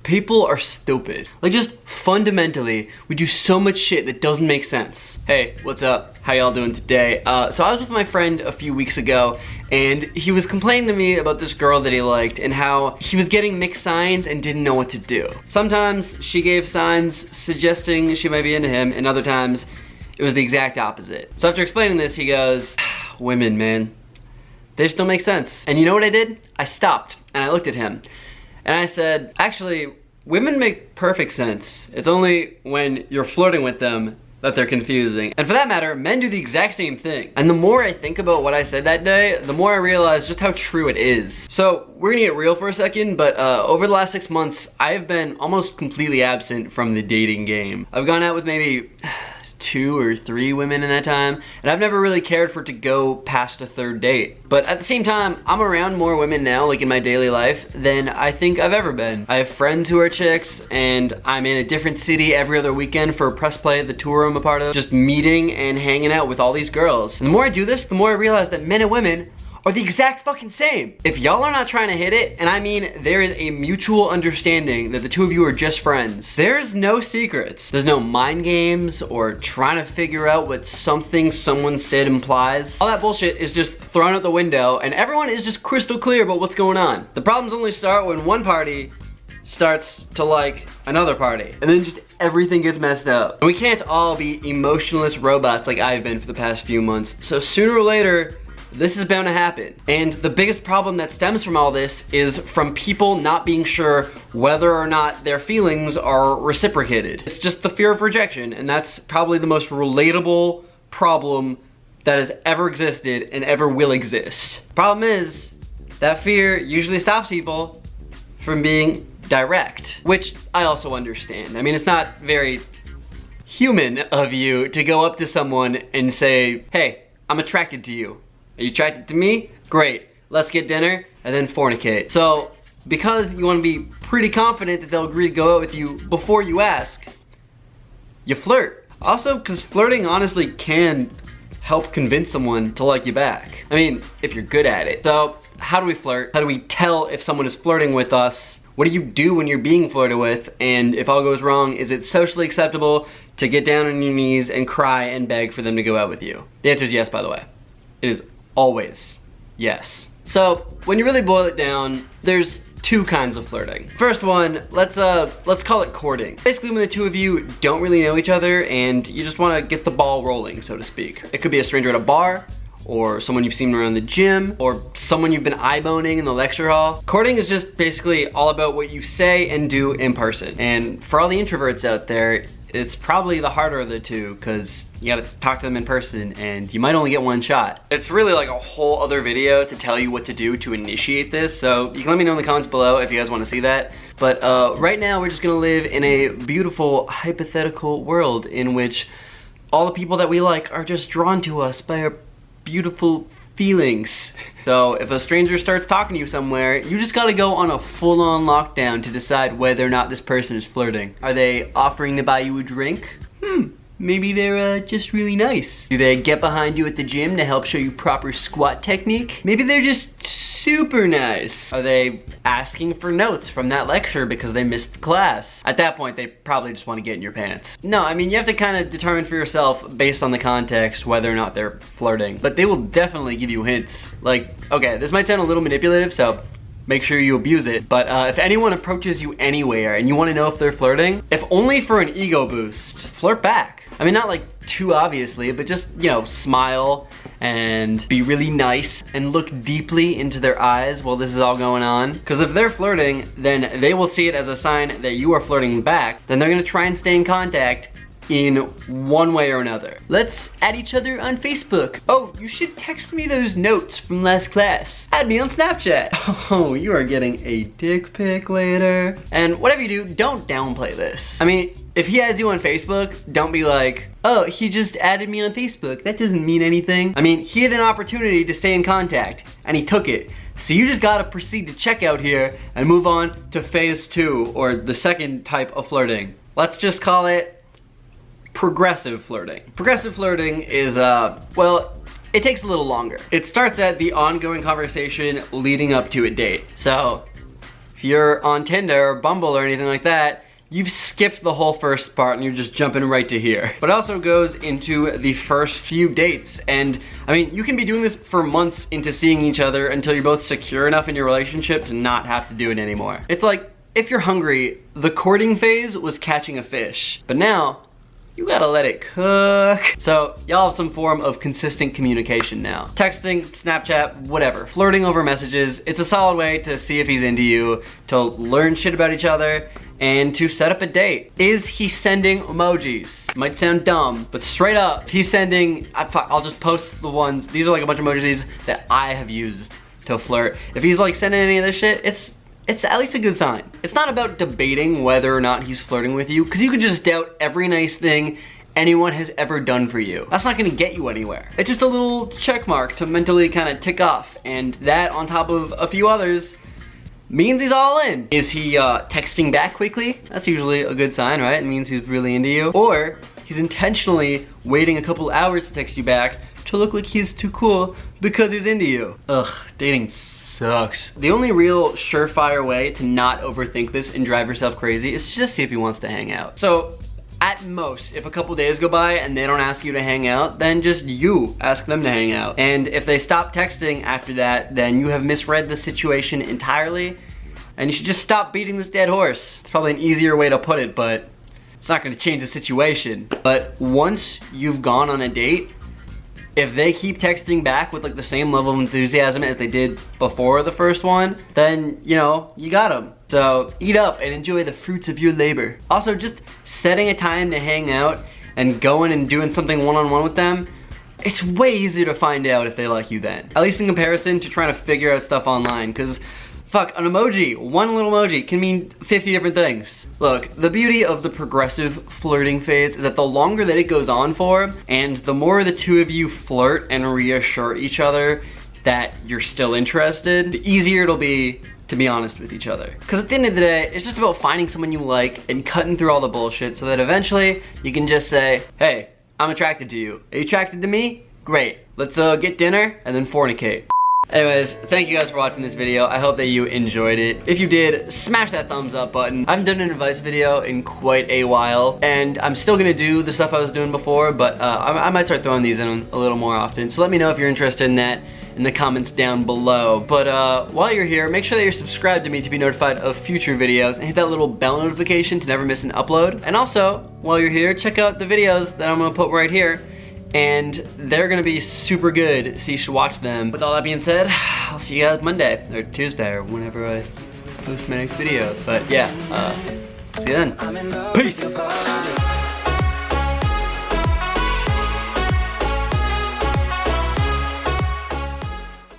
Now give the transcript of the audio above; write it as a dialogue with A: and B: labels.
A: People are stupid. Like, just fundamentally, we do so much shit that doesn't make sense. Hey, what's up? How y'all doing today? So I was with my friend a few weeks ago, and he was complaining to me about this girl that he liked and how he was getting mixed signs and didn't know what to do. Sometimes she gave signs suggesting she might be into him, and other times it was the exact opposite. So after explaining this, he goes, women, man, they just don't make sense. And you know what I did? I stopped and I looked at him. And I said, actually, women make perfect sense. It's only when you're flirting with them that they're confusing. And for that matter, men do the exact same thing. And the more I think about what I said that day, the more I realize just how true it is. So we're gonna get real for a second, but over the last 6 months, I've been almost completely absent from the dating game. I've gone out with maybe 2 or 3 women in that time, and I've never really cared for it to go past a 3rd date. But at the same time, I'm around more women now, like in my daily life, than I think I've ever been. I have friends who are chicks, and I'm in a different city every other weekend for a press play at the tour I'm a part of, just meeting and hanging out with all these girls. And the more I do this, the more I realize that men and women are the exact fucking same. If y'all are not trying to hit it, and I mean there is a mutual understanding that the two of you are just friends, there's no secrets. There's no mind games or trying to figure out what something someone said implies. All that bullshit is just thrown out the window and everyone is just crystal clear about what's going on. The problems only start when one party starts to like another party, and then just everything gets messed up. And we can't all be emotionless robots like I've been for the past few months. So sooner or later, this is bound to happen. And the biggest problem that stems from all this is from people not being sure whether or not their feelings are reciprocated. It's just the fear of rejection, and that's probably the most relatable problem that has ever existed and ever will exist. Problem is, that fear usually stops people from being direct, which I also understand. I mean, it's not very human of you to go up to someone and say, hey, I'm attracted to you. Are you attracted to me? Great, let's get dinner and then fornicate. So, because you want to be pretty confident that they'll agree to go out with you before you ask, you flirt. Also, because flirting honestly can help convince someone to like you back. I mean, if you're good at it. So, how do we flirt? How do we tell if someone is flirting with us? What do you do when you're being flirted with? And if all goes wrong, is it socially acceptable to get down on your knees and cry and beg for them to go out with you? The answer is yes, by the way. It is always yes. So when you really boil it down, there's 2 kinds of flirting. First one, let's call it courting. Basically when the two of you don't really know each other and you just want to get the ball rolling, so to speak. It could be a stranger at a bar, or someone you've seen around the gym, or someone you've been eye-boning in the lecture hall. Courting is just basically all about what you say and do in person. And for all the introverts out there, it's probably the harder of the two, because you gotta talk to them in person and you might only get one shot. It's really like a whole other video to tell you what to do to initiate this, so you can let me know in the comments below if you guys wanna see that. But right now we're just gonna live in a beautiful hypothetical world in which all the people that we like are just drawn to us by our beautiful feelings. So if a stranger starts talking to you somewhere, you just gotta go on a full-on lockdown to decide whether or not this person is flirting. Are they offering to buy you a drink? Maybe they're just really nice. Do they get behind you at the gym to help show you proper squat technique? Maybe they're just super nice. Are they asking for notes from that lecture because they missed class? At that point, they probably just want to get in your pants. No, I mean, you have to kind of determine for yourself based on the context whether or not they're flirting. But they will definitely give you hints. Like, okay, this might sound a little manipulative, so make sure you abuse it. But if anyone approaches you anywhere and you want to know if they're flirting, if only for an ego boost, flirt back. I mean, not like too obviously, but just, you know, smile and be really nice and look deeply into their eyes while this is all going on. Because if they're flirting, then they will see it as a sign that you are flirting back. Then they're gonna try and stay in contact in one way or another. Let's add each other on Facebook. Oh, you should text me those notes from last class. Add me on Snapchat. Oh, you are getting a dick pic later. And whatever you do, don't downplay this. I mean, if he adds you on Facebook, don't be like, oh, he just added me on Facebook. That doesn't mean anything. I mean, he had an opportunity to stay in contact and he took it. So you just gotta proceed to checkout here and move on to phase 2, or the second type of flirting. Let's just call it progressive flirting. Progressive flirting is, well, it takes a little longer. It starts at the ongoing conversation leading up to a date. So, If you're on Tinder or Bumble or anything like that, you've skipped the whole first part and you're just jumping right to here. But it also goes into the first few dates. And I mean, you can be doing this for months into seeing each other until you're both secure enough in your relationship to not have to do it anymore. It's like, if you're hungry, the courting phase was catching a fish. But now, you gotta let it cook. So y'all have some form of consistent communication now. Texting, Snapchat, whatever. Flirting over messages. It's a solid way to see if he's into you, to learn shit about each other, and to set up a date. Is he sending emojis? Might sound dumb, but straight up, he's sending, I'll just post the ones, these are like a bunch of emojis that I have used to flirt. If he's like sending any of this shit, it's at least a good sign. It's not about debating whether or not he's flirting with you, because you could just doubt every nice thing anyone has ever done for you. That's not gonna get you anywhere. It's just a little check mark to mentally kind of tick off, and that on top of a few others means he's all in. Is he texting back quickly? That's usually a good sign, right? It means he's really into you. Or he's intentionally waiting a couple hours to text you back to look like he's too cool because he's into you. Ugh, dating sucks. The only real surefire way to not overthink this and drive yourself crazy is to just see if he wants to hang out. So at most, if a couple days go by and they don't ask you to hang out, then just you ask them to hang out. And if they stop texting after that, then you have misread the situation entirely and you should just stop beating this dead horse. It's probably an easier way to put it, but it's not gonna change the situation. But once you've gone on a date, if they keep texting back with like the same level of enthusiasm as they did before the first one, then, you know, you got them. So eat up and enjoy the fruits of your labor. Also, just setting a time to hang out and going and doing something one-on-one with them, it's way easier to find out if they like you then. At least in comparison to trying to figure out stuff online, because fuck, an emoji, one little emoji can mean 50 different things. Look, the beauty of the progressive flirting phase is that the longer that it goes on for, and the more the two of you flirt and reassure each other that you're still interested, the easier it'll be to be honest with each other. Because at the end of the day, it's just about finding someone you like and cutting through all the bullshit so that eventually you can just say, hey, I'm attracted to you. Are you attracted to me? Great. Let's get dinner and then fornicate. Anyways, thank you guys for watching this video. I hope that you enjoyed it. If you did, smash that thumbs up button. I haven't done an advice video in quite a while, and I'm still gonna do the stuff I was doing before, but I might start throwing these in a little more often. So let me know if you're interested in that in the comments down below. But while you're here, make sure that you're subscribed to me to be notified of future videos, and hit that little bell notification to never miss an upload. And also, while you're here, check out the videos that I'm gonna put right here. And they're gonna be super good, so you should watch them. With all that being said, I'll see you guys Monday, or Tuesday, or whenever I post my next video. But yeah, see you then. Peace!